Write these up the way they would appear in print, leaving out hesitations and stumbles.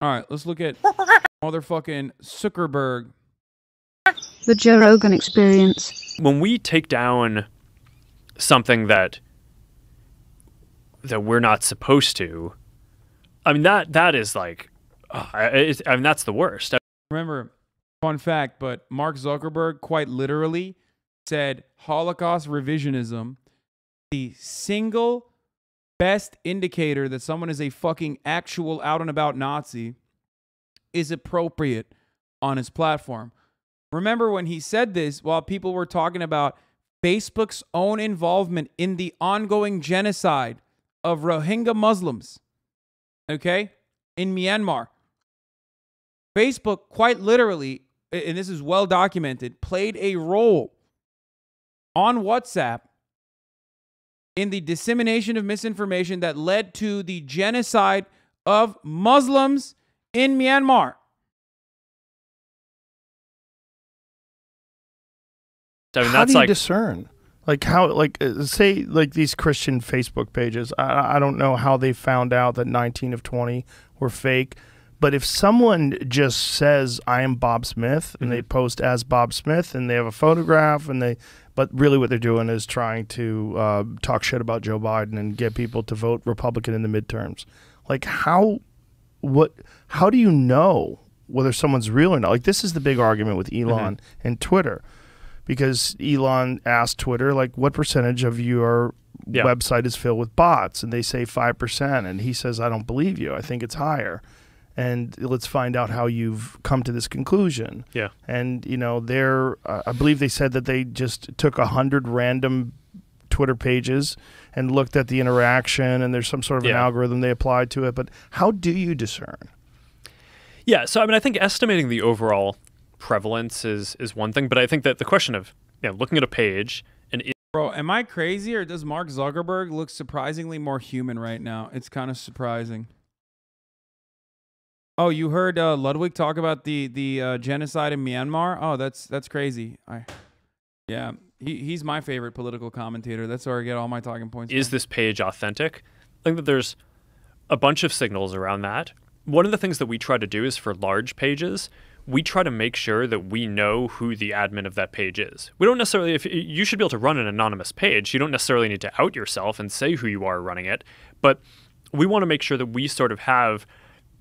All right, let's look at motherfucking Zuckerberg. The Joe Rogan Experience. When we take down something that we're not supposed to, I mean, that is like, I mean, that's the worst. Remember, fun fact, but Mark Zuckerberg quite literally said Holocaust revisionism, the single best indicator that someone is a fucking actual out and about Nazi, is appropriate on his platform. Remember when he said this while people were talking about Facebook's own involvement in the ongoing genocide of Rohingya Muslims, okay, in Myanmar. Facebook quite literally, and this is well documented, played a role on WhatsApp in the dissemination of misinformation that led to the genocide of Muslims in Myanmar. I mean, how do you discern? Like how, like say, like these Christian Facebook pages. I don't know how they found out that 19 of 20 were fake. But if someone just says, I am Bob Smith, and they post as Bob Smith, and they have a photograph, but really what they're doing is trying to talk shit about Joe Biden and get people to vote Republican in the midterms. Like how do you know whether someone's real or not? Like this is the big argument with Elon and Twitter, because Elon asked Twitter, like, what percentage of your website is filled with bots? And they say 5%. And he says, I don't believe you. I think it's higher. And let's find out how you've come to this conclusion. Yeah. And, you know, I believe they said that they just took 100 random Twitter pages and looked at the interaction, and there's some sort of an algorithm they applied to it. But how do you discern? Yeah. So, I mean, I think estimating the overall prevalence is one thing, but I think that the question of looking at a page and bro, am I crazy, or does Mark Zuckerberg look surprisingly more human right now? It's kind of surprising. Oh, you heard Ludwig talk about the genocide in Myanmar? Oh, that's crazy. Yeah, he's my favorite political commentator. That's where I get all my talking points. Is this page authentic? I think that there's a bunch of signals around that. One of the things that we try to do is for large pages, we try to make sure that we know who the admin of that page is. We don't necessarily, if you should be able to run an anonymous page, you don't necessarily need to out yourself and say who you are running it, but we want to make sure that we sort of have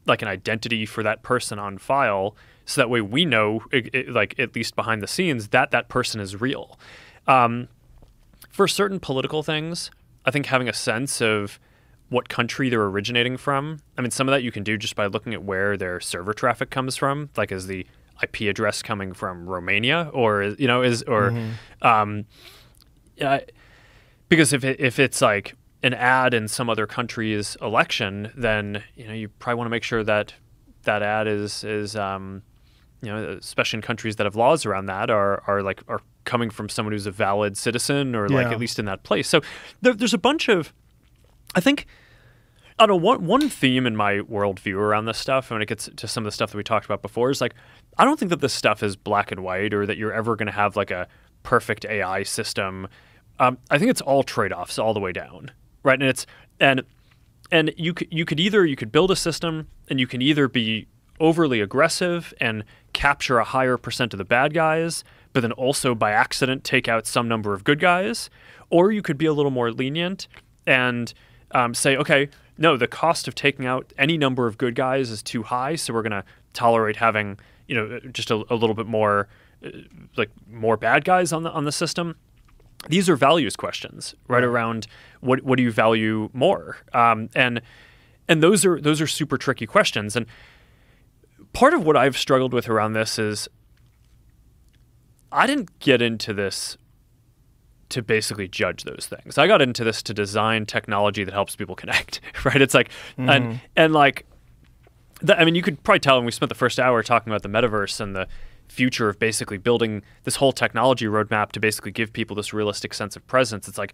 like an identity for that person on file, so that way we know, like at least behind the scenes, that that person is real. For certain political things, I think having a sense of what country they're originating from. I mean, some of that you can do just by looking at where their server traffic comes from, like is the IP address coming from Romania, or because if it's like an ad in some other country's election, then you probably want to make sure that that ad is especially in countries that have laws around that, are coming from someone who's a valid citizen, or like at least in that place. So there's a bunch of, I think, I don't know, one theme in my worldview around this stuff, and when it gets to some of the stuff that we talked about before, is like, I don't think that this stuff is black and white, or that you're ever going to have like a perfect AI system. I think it's all trade-offs all the way down, right? And it's and you could build a system, and you can either be overly aggressive and capture a higher percent of the bad guys, but then also by accident take out some number of good guys, or you could be a little more lenient and say, okay, no, the cost of taking out any number of good guys is too high, so we're going to tolerate having just a little bit more like more bad guys on the system. These are values questions, right? Around what do you value more, and those are super tricky questions. And part of what I've struggled with around this is I didn't get into this to basically judge those things. I got into this to design technology that helps people connect, right? It's like, and like, I mean, you could probably tell when we spent the first hour talking about the metaverse and the future of basically building this whole technology roadmap to basically give people this realistic sense of presence. It's like,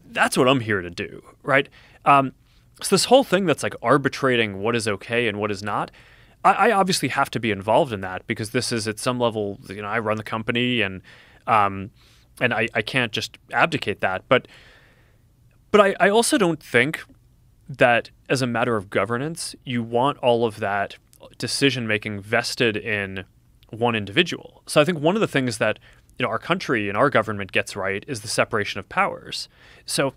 that's what I'm here to do, right? So this whole thing that's like arbitrating what is okay and what is not, I obviously have to be involved in that, because this is at some level, I run the company, and I can't just abdicate that. But I also don't think that as a matter of governance, you want all of that decision-making vested in one individual. So I think one of the things that our country and our government gets right is the separation of powers. So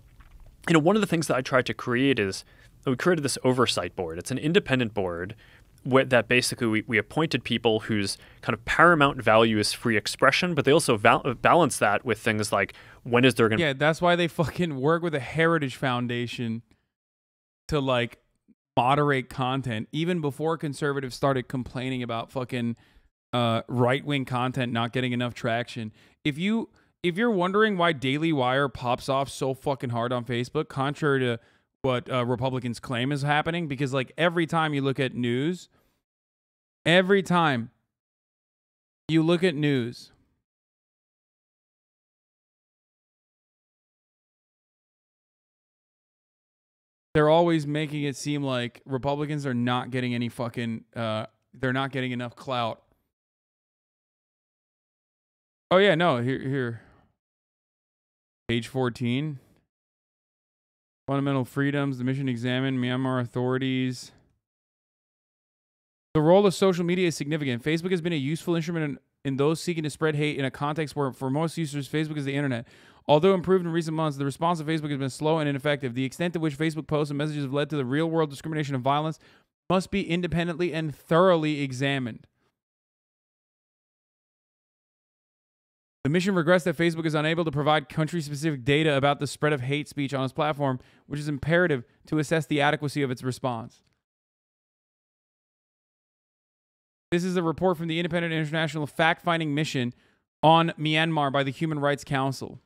one of the things that I tried to create is we created this oversight board. It's an independent board that basically we appointed people whose kind of paramount value is free expression, but they also balance that with things like when is there going to... Yeah, that's why they fucking work with a Heritage Foundation to like moderate content even before conservatives started complaining about fucking right-wing content not getting enough traction. If you're wondering why Daily Wire pops off so fucking hard on Facebook, contrary to what Republicans claim is happening, because like every time you look at news, they're always making it seem like Republicans are not getting any fucking they're not getting enough clout. Oh yeah, no, here. Page 14. Fundamental freedoms, the mission examined, Myanmar authorities. The role of social media is significant. Facebook has been a useful instrument in those seeking to spread hate in a context where, for most users, Facebook is the internet. Although improved in recent months, the response of Facebook has been slow and ineffective. The extent to which Facebook posts and messages have led to the real-world discrimination and violence must be independently and thoroughly examined. The mission regrets that Facebook is unable to provide country-specific data about the spread of hate speech on its platform, which is imperative to assess the adequacy of its response. This is a report from the Independent International Fact-Finding Mission on Myanmar by the Human Rights Council.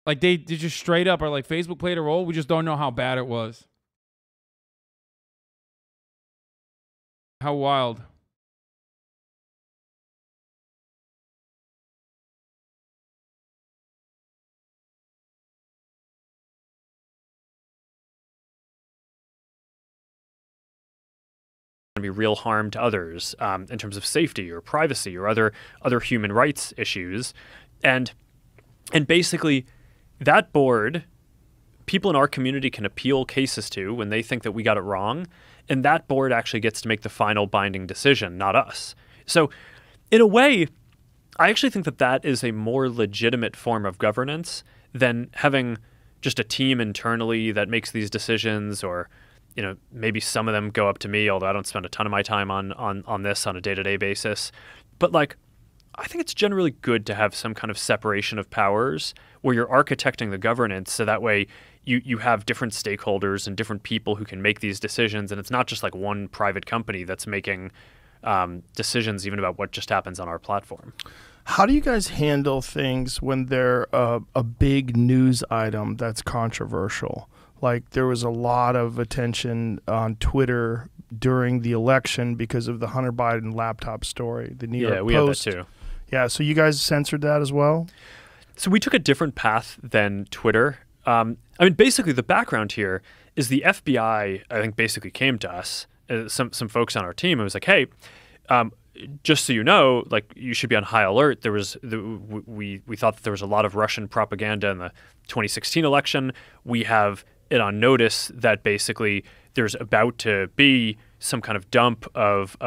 Like, they just straight up are like, Facebook played a role, we just don't know how bad it was. How wild. To be real harm to others in terms of safety or privacy or other human rights issues, and basically that board, people in our community can appeal cases to when they think that we got it wrong, and that board actually gets to make the final binding decision, not us. So in a way, I actually think that that is a more legitimate form of governance than having just a team internally that makes these decisions, or maybe some of them go up to me, although I don't spend a ton of my time on this on a day-to-day basis. But like, I think it's generally good to have some kind of separation of powers where you're architecting the governance so that way you have different stakeholders and different people who can make these decisions, and it's not just like one private company that's making decisions even about what just happens on our platform. How do you guys handle things when they're a big news item that's controversial? Like, there was a lot of attention on Twitter during the election because of the Hunter Biden laptop story. The New York Post. Yeah, we had that too. Yeah, so you guys censored that as well? So we took a different path than Twitter. I mean, basically the background here is the FBI, I think, basically came to us, some folks on our team, and was like, hey, just so you know, like, you should be on high alert. We thought that there was a lot of Russian propaganda in the 2016 election. We have it on notice that basically there's about to be some kind of dump of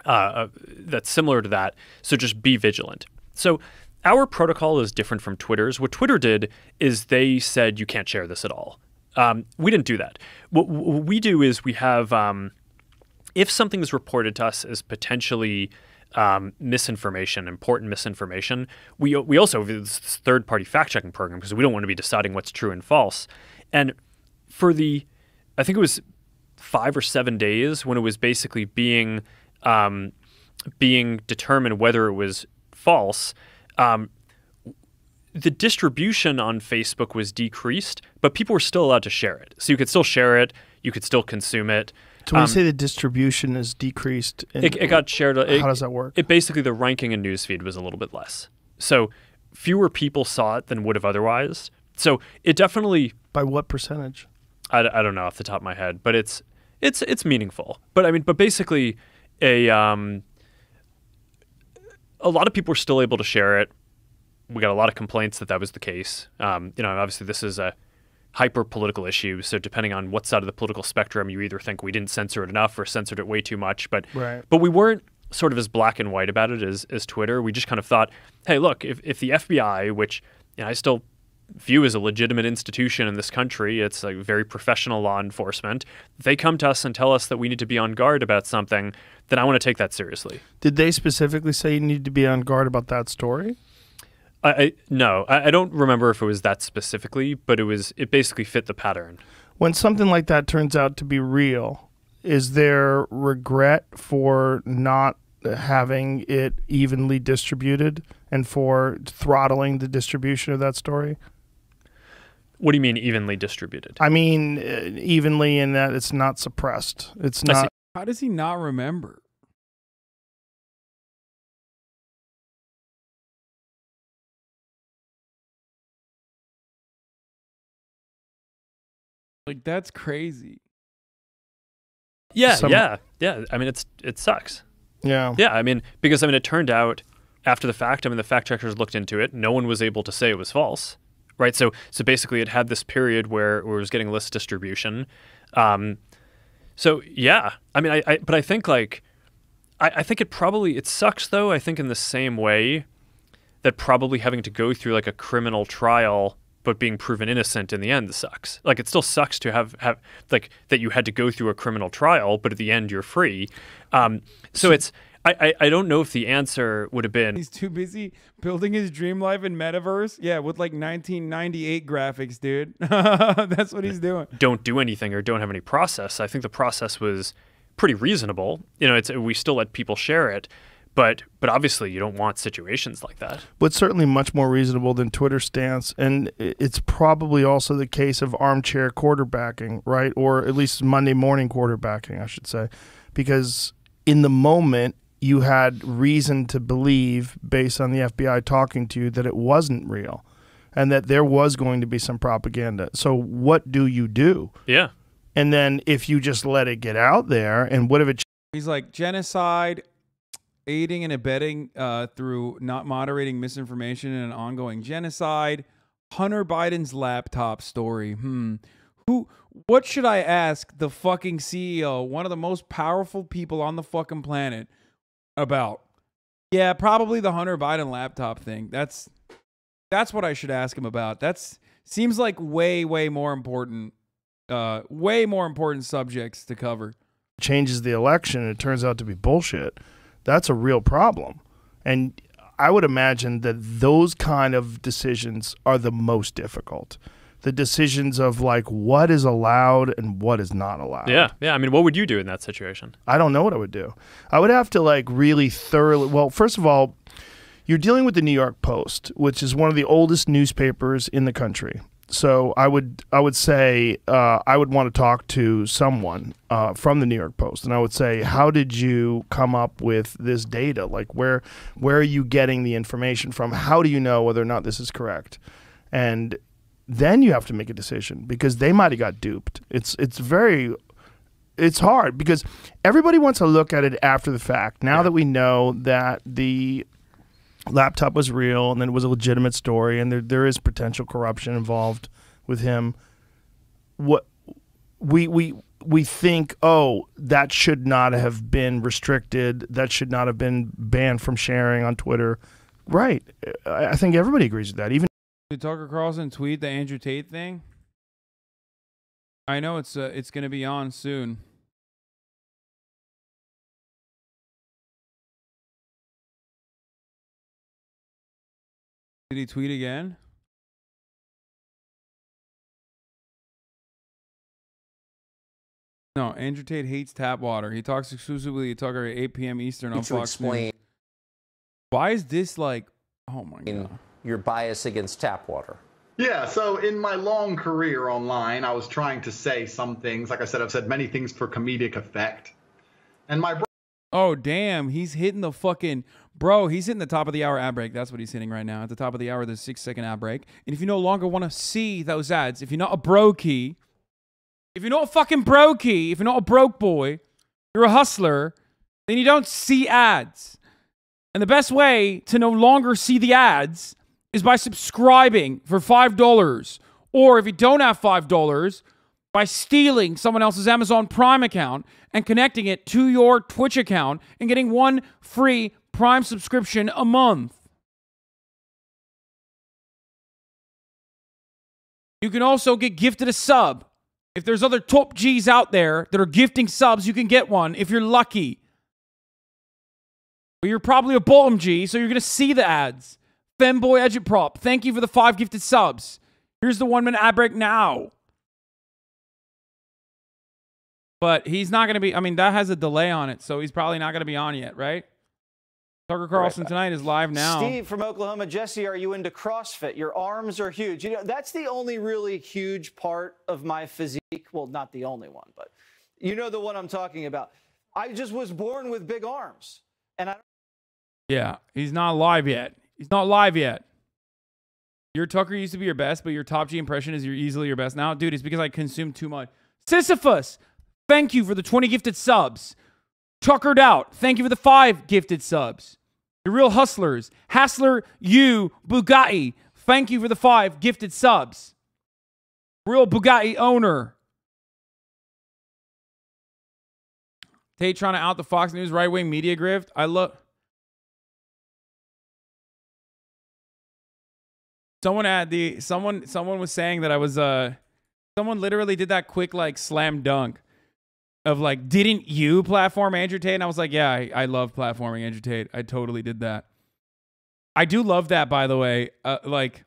that's similar to that. So just be vigilant. So our protocol is different from Twitter's. What Twitter did is they said you can't share this at all. We didn't do that. What we do is we have, if something is reported to us as potentially misinformation, important misinformation, we also have this third-party fact-checking program because we don't want to be deciding what's true and false. And for I think it was 5 or 7 days when it was basically being determined whether it was false, the distribution on Facebook was decreased, but people were still allowed to share it. So you could still share it, you could still consume it. So when you say the distribution is decreased, it got shared. How does that work? It basically, the ranking in newsfeed was a little bit less. So fewer people saw it than would have otherwise. So it definitely... By what percentage? I don't know off the top of my head, but it's meaningful. But I mean, but basically, a lot of people were still able to share it. We got a lot of complaints that was the case. Obviously this is a hyper-political issue. So depending on what side of the political spectrum, you either think we didn't censor it enough or censored it way too much. But we weren't sort of as black and white about it as Twitter. We just kind of thought, hey, look, if the FBI, which I still view as a legitimate institution in this country, it's like very professional law enforcement, if they come to us and tell us that we need to be on guard about something, then I want to take that seriously. Did they specifically say you need to be on guard about that story? No, I don't remember if it was that specifically, but it basically fit the pattern. When something like that turns out to be real, is there regret for not having it evenly distributed and for throttling the distribution of that story? What do you mean evenly distributed? I mean evenly in that it's not suppressed. It's not. How does he not remember? Like, that's crazy. Yeah. I mean, it sucks. Yeah. Yeah, I mean, because it turned out after the fact, the fact checkers looked into it. No one was able to say it was false, right? So basically it had this period where it was getting list distribution. So yeah, but I think I think it sucks though. I think in the same way that probably having to go through like a criminal trial but being proven innocent in the end sucks. Like, it still sucks to have like that you had to go through a criminal trial, but at the end you're free. So it's I don't know if the answer would have been he's too busy building his dream life in metaverse. Yeah, with like 1998 graphics, dude. That's what he's doing. Don't do anything or don't have any process. I think the process was pretty reasonable. We still let people share it. But obviously you don't want situations like that. But certainly much more reasonable than Twitter's stance. And it's probably also the case of armchair quarterbacking, right? Or at least Monday morning quarterbacking, I should say. Because in the moment, you had reason to believe, based on the FBI talking to you, that it wasn't real and that there was going to be some propaganda. So what do you do? Yeah. And then if you just let it get out there, and what if it... He's like, genocide, aiding and abetting through not moderating misinformation and an ongoing genocide. Hunter Biden's laptop story. What should I ask the fucking CEO, one of the most powerful people on the fucking planet, about? Yeah, probably the Hunter Biden laptop thing. That's what I should ask him about. That's seems like way more important subjects to cover. Changes the election and it turns out to be bullshit. That's a real problem. And I would imagine that those kind of decisions are the most difficult. The decisions of like what is allowed and what is not allowed. Yeah. I mean, what would you do in that situation? I don't know what I would do. I would have to like really thoroughly... Well, first of all, you're dealing with the New York Post, which is one of the oldest newspapers in the country. So I would say I would want to talk to someone from the New York Post, and I would say, how did you come up with this data? Like, where are you getting the information from? How do you know whether or not this is correct? And then you have to make a decision because they might have got duped. It's hard because everybody wants to look at it after the fact. Now that we know that the laptop was real and then it was a legitimate story and there is potential corruption involved with him, what we think, oh, that should not have been restricted, that should not have been banned from sharing on Twitter. Right. I think everybody agrees with that. Even did Tucker Carlson tweet the Andrew Tate thing? I know it's going to be on soon. Did he tweet again? No, Andrew Tate hates tap water. He talks exclusively to Tucker at 8 p.m. Eastern on Fox News. Why is this like, oh my God. Your bias against tap water? Yeah, so in my long career online, I was trying to say some things. Like I said, I've said many things for comedic effect. And my... Oh, damn. He's hitting the fucking... Bro, he's hitting the top of the hour ad break. That's what he's hitting right now. At the top of the hour, there's a 6-second ad break. And if you no longer want to see those ads, if you're not a brokey, if you're not a fucking brokey, if you're not a broke boy, you're a hustler, then you don't see ads. And the best way to no longer see the ads is by subscribing for $5 Or if you don't have $5, by stealing someone else's Amazon Prime account and connecting it to your Twitch account and getting 1 free Prime subscription a month. You can also get gifted a sub. If there's other top Gs out there that are gifting subs, you can get one if you're lucky. But you're probably a bottom G, so you're going to see the ads. Femboy Agitprop, thank you for the 5 gifted subs. Here's the 1-minute ad break now. But he's not going to be, I mean, that has a delay on it, so he's probably not going to be on yet, right? Tucker Carlson tonight is live now. Steve from Oklahoma. Jesse, are you into CrossFit? Your arms are huge. You know, that's the only really huge part of my physique. Well, not the only one, but you know the one I'm talking about. I just was born with big arms. And Yeah, he's not live yet. He's not live yet. Your Tucker used to be your best, but your top G impression is easily your best now. Dude, it's because I consume too much. Sisyphus, thank you for the 20 gifted subs. Tuckered Out, thank you for the 5 gifted subs. The Real Hustlers, Hassler, you, Bugatti, thank you for the 5 gifted subs. Real Bugatti owner. Tate trying to out the Fox News right-wing media grift. I love... Someone was saying that I was someone literally did that quick like slam dunk of like, didn't you platform Andrew Tate? And I was like, yeah, I love platforming Andrew Tate. I totally did that. I do love that, by the way. Like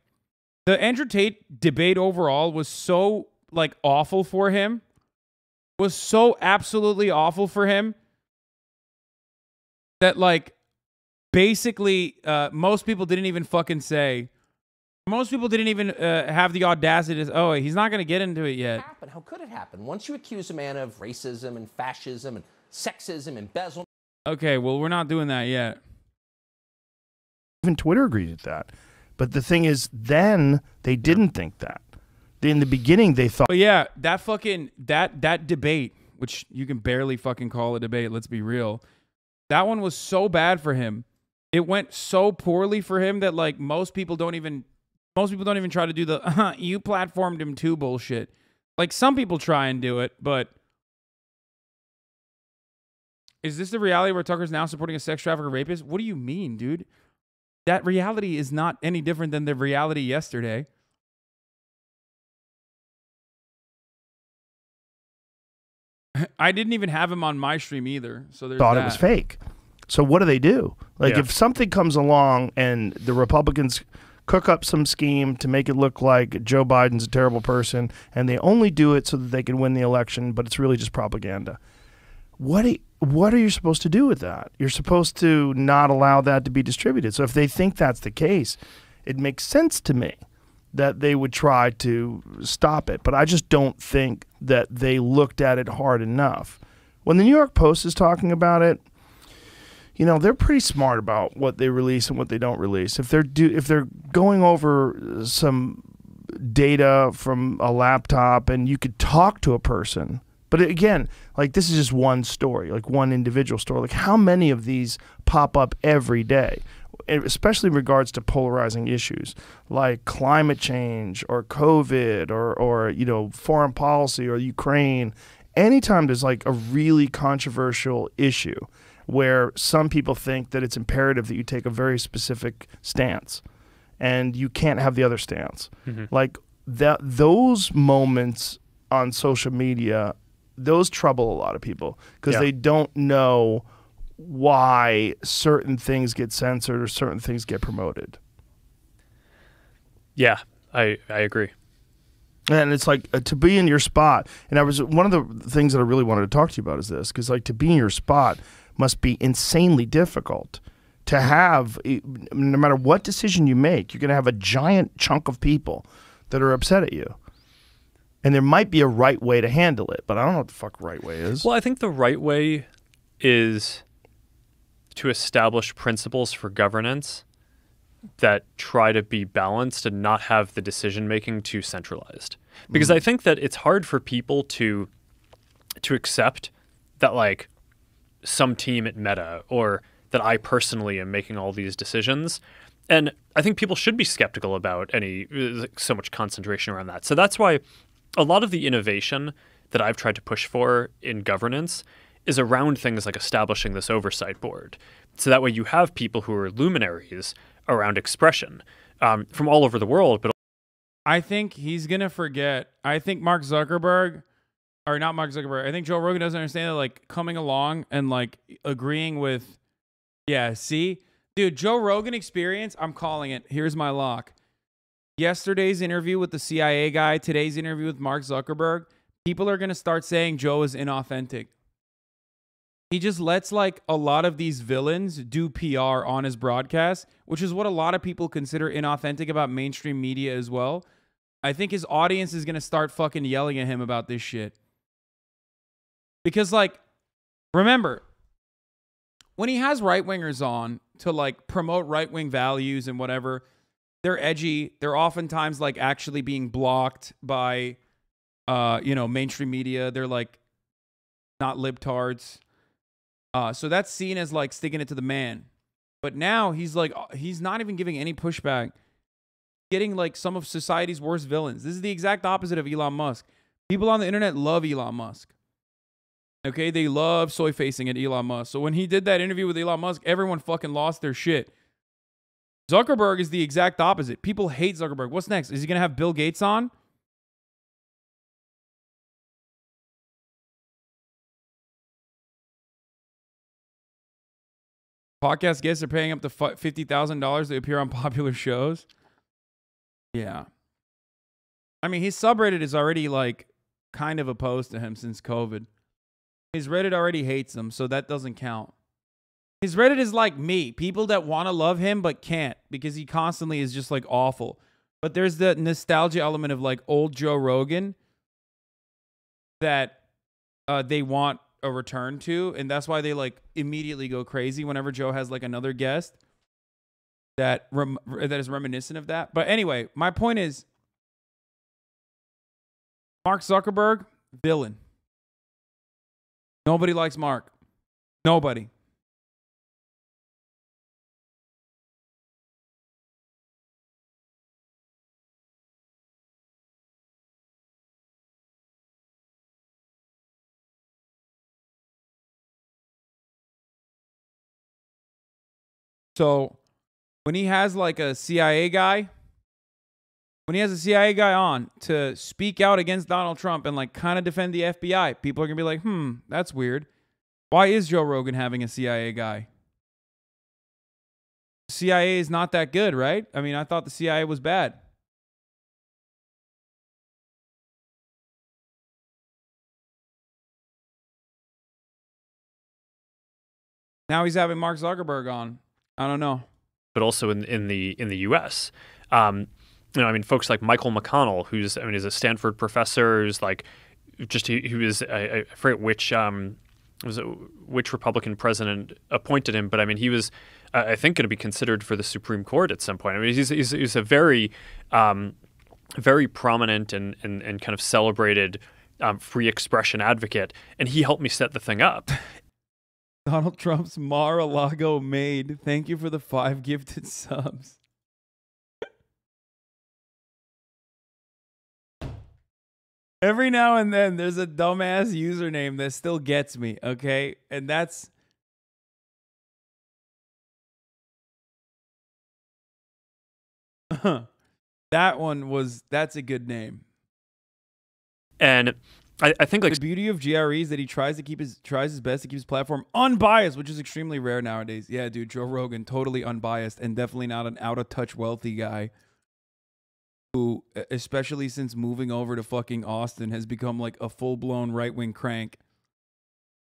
the Andrew Tate debate overall was so like awful for him. Was so absolutely awful for him that like basically most people didn't even fucking say. Most people didn't even have the audacity to, oh, he's not going to get into it yet. How could it happen? Once you accuse a man of racism and fascism and sexism, embezzlement. Okay, well, we're not doing that yet. Even Twitter agreed with that. But the thing is, then they didn't think that. In the beginning, they thought. But yeah, that fucking, that debate, which you can barely fucking call a debate, let's be real. That one was so bad for him. It went so poorly for him that like most people don't even try to do the, you platformed him too bullshit. Like, some people try and do it, but... Is this the reality where Tucker's now supporting a sex trafficker rapist? What do you mean, dude? That reality is not any different than the reality yesterday. I didn't even have him on my stream either, so there's thought that. It was fake. So what do? Like, if something comes along and the Republicans cook up some scheme to make it look like Joe Biden's a terrible person, and they only do it so that they can win the election, but it's really just propaganda. What are you supposed to do with that? You're supposed to not allow that to be distributed. So if they think that's the case, it makes sense to me that they would try to stop it. But I just don't think that they looked at it hard enough. When the New York Post is talking about it, you know, they're pretty smart about what they release and what they don't release. If they're going over some data from a laptop and you could talk to a person, but again, like this is just one story, like one individual story. Like how many of these pop up every day, especially in regards to polarizing issues like climate change or COVID or you know, foreign policy or Ukraine. Anytime there's like a really controversial issue where some people think that it's imperative that you take a very specific stance and you can't have the other stance. Like those moments on social media, those trouble a lot of people because they don't know why certain things get censored or certain things get promoted. Yeah, I agree. And it's like to be in your spot. And I was one of the things that I really wanted to talk to you about is this, because like to be in your spot must be insanely difficult to have. No matter what decision you make, you're going to have a giant chunk of people that are upset at you. And there might be a right way to handle it, but I don't know what the fuck right way is. Well, I think the right way is to establish principles for governance that try to be balanced and not have the decision-making too centralized. Because I think that it's hard for people to accept that, like, some team at Meta or that I personally am making all these decisions And I think people should be skeptical about any so much concentration around that. So that's why a lot of the innovation that I've tried to push for in governance is around things like establishing this oversight board. So that way you have people who are luminaries around expression from all over the world. But I think he's going to forget. I think Mark Zuckerberg, or not Mark Zuckerberg, I think Joe Rogan doesn't understand that, like, coming along and, like, agreeing with, yeah, see? Dude, Joe Rogan experience, I'm calling it. Here's my lock. Yesterday's interview with the CIA guy, today's interview with Mark Zuckerberg, people are going to start saying Joe is inauthentic. He just lets, like, a lot of these villains do PR on his broadcast, which is what a lot of people consider inauthentic about mainstream media as well. I think his audience is going to start fucking yelling at him about this shit. Because, like, remember, when he has right-wingers on to, like, promote right-wing values and whatever, they're edgy. They're oftentimes, like, actually being blocked by, you know, mainstream media. They're, like, not libtards. So that's seen as, like, sticking it to the man. But now he's, like, he's not even giving any pushback. Getting, like, some of society's worst villains. This is the exact opposite of Elon Musk. People on the internet love Elon Musk. Okay, they love soy-facing at Elon Musk. So when he did that interview with Elon Musk, everyone fucking lost their shit. Zuckerberg is the exact opposite. People hate Zuckerberg. What's next? Is he going to have Bill Gates on? Podcast guests are paying up to $50,000 to appear on popular shows. Yeah. I mean, his subreddit is already, like, kind of opposed to him since COVID. His Reddit already hates him, so that doesn't count. His Reddit is like me. People that want to love him but can't because he constantly is just, like, awful. But there's the nostalgia element of, like, old Joe Rogan that they want a return to, and that's why they, like, immediately go crazy whenever Joe has, like, another guest that is reminiscent of that. But anyway, my point is, Mark Zuckerberg, villain. Nobody likes Mark. Nobody. So when he has, like, a CIA guy, when he has a CIA guy on to speak out against Donald Trump and, like, kind of defend the FBI, people are going to be like, that's weird. Why is Joe Rogan having a CIA guy? CIA is not that good, right? I mean, I thought the CIA was bad. Now he's having Mark Zuckerberg on. I don't know. But also in the U.S., you know, I mean, folks like Michael McConnell, who's, I mean, is a Stanford professor, who's like, just he was, I forget which Republican president appointed him, but I mean, he was, I think, going to be considered for the Supreme Court at some point. I mean, he's a very, very prominent and kind of celebrated free expression advocate, and he helped me set the thing up. Donald Trump's Mar-a-Lago maid. Thank you for the 5 gifted subs. Every now and then, there's a dumbass username that still gets me, okay? And that's... that's a good name. And I think, like, the beauty of GRE is that he tries his best to keep his platform unbiased, which is extremely rare nowadays. Yeah, dude, Joe Rogan, totally unbiased and definitely not an out-of-touch wealthy guy who, especially since moving over to fucking Austin, has become like a full-blown right-wing crank.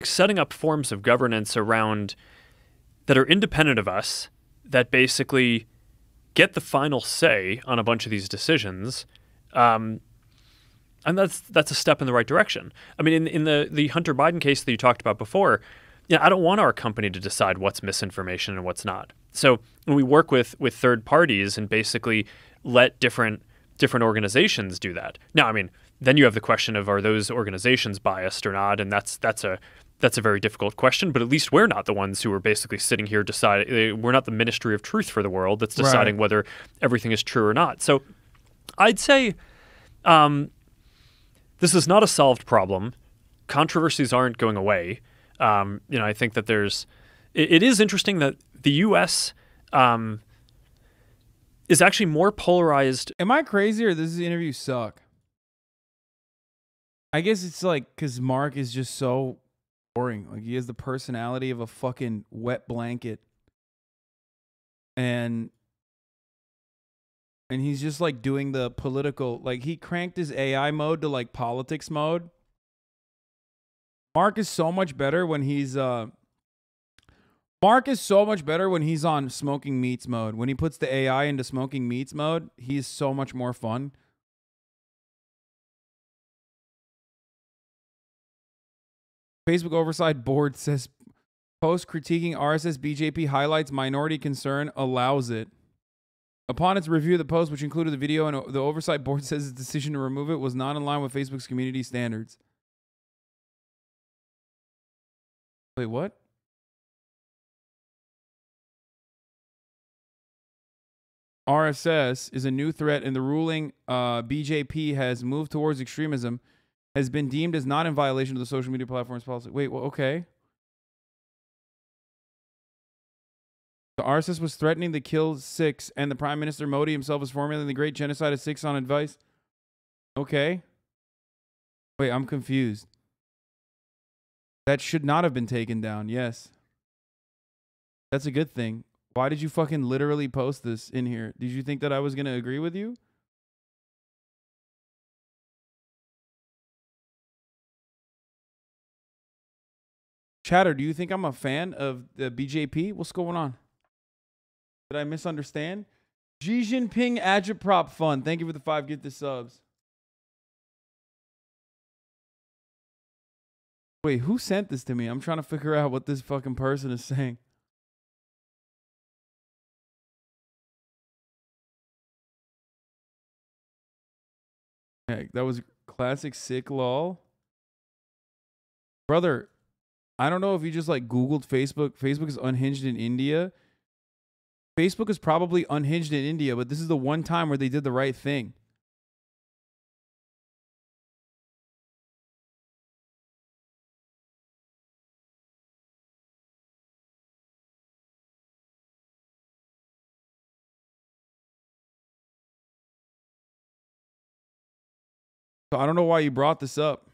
Setting up forms of governance around that are independent of us, that basically get the final say on a bunch of these decisions, and that's a step in the right direction. I mean, in the Hunter Biden case that you talked about before, you know, I don't want our company to decide what's misinformation and what's not. So when we work with third parties and basically let different organizations do that. Now, I mean, then you have the question of, are those organizations biased or not? And that's a very difficult question. But at least we're not the ones who are basically sitting here deciding. We're not the ministry of truth for the world that's deciding whether everything is true or not. So I'd say this is not a solved problem. Controversies aren't going away. I think that it is interesting that the U.S. Is actually more polarized. Am I crazy or does this interview suck? I guess it's like because Mark is just so boring. Like he has the personality of a fucking wet blanket. And he's just like doing the political, like he cranked his AI mode to like politics mode. Mark is so much better when he's on smoking meats mode. When he puts the AI into smoking meats mode, he's so much more fun. Facebook Oversight Board says post critiquing RSS BJP highlights minority concern, allows it. Upon its review of the post, which included the video, and the Oversight Board says its decision to remove it was not in line with Facebook's community standards. Wait, what? RSS is a new threat, and the ruling BJP has moved towards extremism has been deemed as not in violation of the social media platform's policy. Wait, well, okay. The RSS was threatening to kill Sikhs, and the Prime Minister Modi himself is formulating the great genocide of Sikhs on advice. Okay. Wait, I'm confused. That should not have been taken down, yes. That's a good thing. Why did you fucking literally post this in here? Did you think that I was going to agree with you? Chatter, do you think I'm a fan of the BJP? What's going on? Did I misunderstand? Xi Jinping Agitprop Fund. Thank you for the 5 gifted subs. Wait, who sent this to me? I'm trying to figure out what this fucking person is saying. Okay, that was classic sick lol. Brother, I don't know if you just like Googled Facebook. Facebook is unhinged in India. Facebook is probably unhinged in India, but this is the one time where they did the right thing. So I don't know why you brought this up.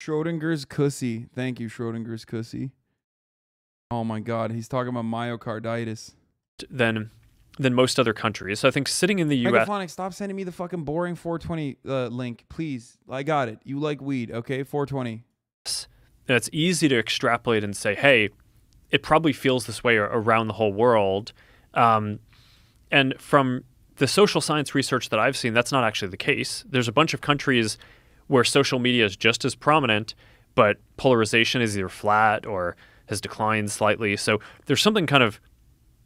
Schrodinger's Cussy. Thank you, Schrodinger's Cussy. Oh my God, he's talking about myocarditis. Than most other countries. So I think sitting in the U.S. Megaphonic, stop sending me the fucking boring 420 link, please. I got it. You like weed, okay? 420. And it's easy to extrapolate and say, hey, it probably feels this way around the whole world. And from the social science research that I've seen, that's not actually the case. There's a bunch of countries where social media is just as prominent, but polarization is either flat or has declined slightly. So there's something kind of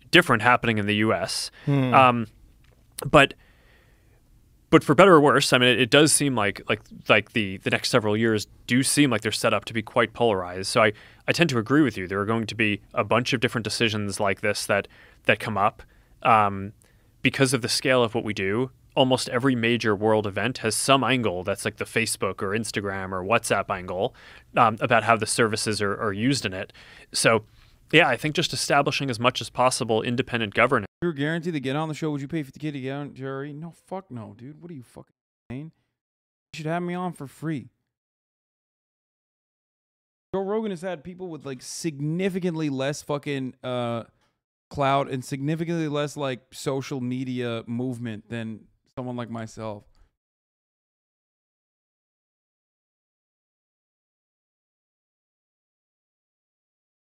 different happening in the U.S. But for better or worse, I mean, it does seem like the next several years do seem like they're set up to be quite polarized. So I tend to agree with you. There are going to be a bunch of different decisions like this that come up because of the scale of what we do. Almost every major world event has some angle that's like the Facebook or Instagram or WhatsApp angle about how the services are used in it. So, yeah, I think just establishing as much as possible independent governance. If you were guaranteed to get on the show, would you pay $50K to get on, Jerry? No, fuck no, dude. What are you fucking saying? You should have me on for free. Joe Rogan has had people with like significantly less fucking clout and significantly less like social media movement than someone like myself.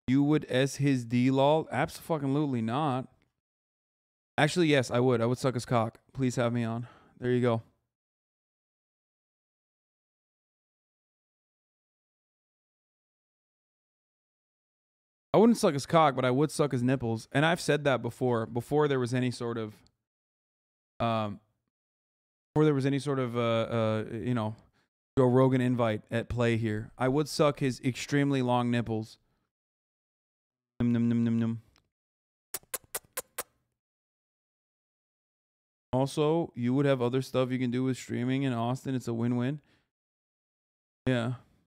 You would S his D lol? Absolutely not. Actually, yes, I would. I would suck his cock. Please have me on. There you go. I wouldn't suck his cock, but I would suck his nipples. And I've said that before there was any sort of, you know, Joe Rogan invite at play here. I would suck his extremely long nipples. Num, num, num, num, num. Also, you would have other stuff you can do with streaming in Austin. It's a win-win. Yeah.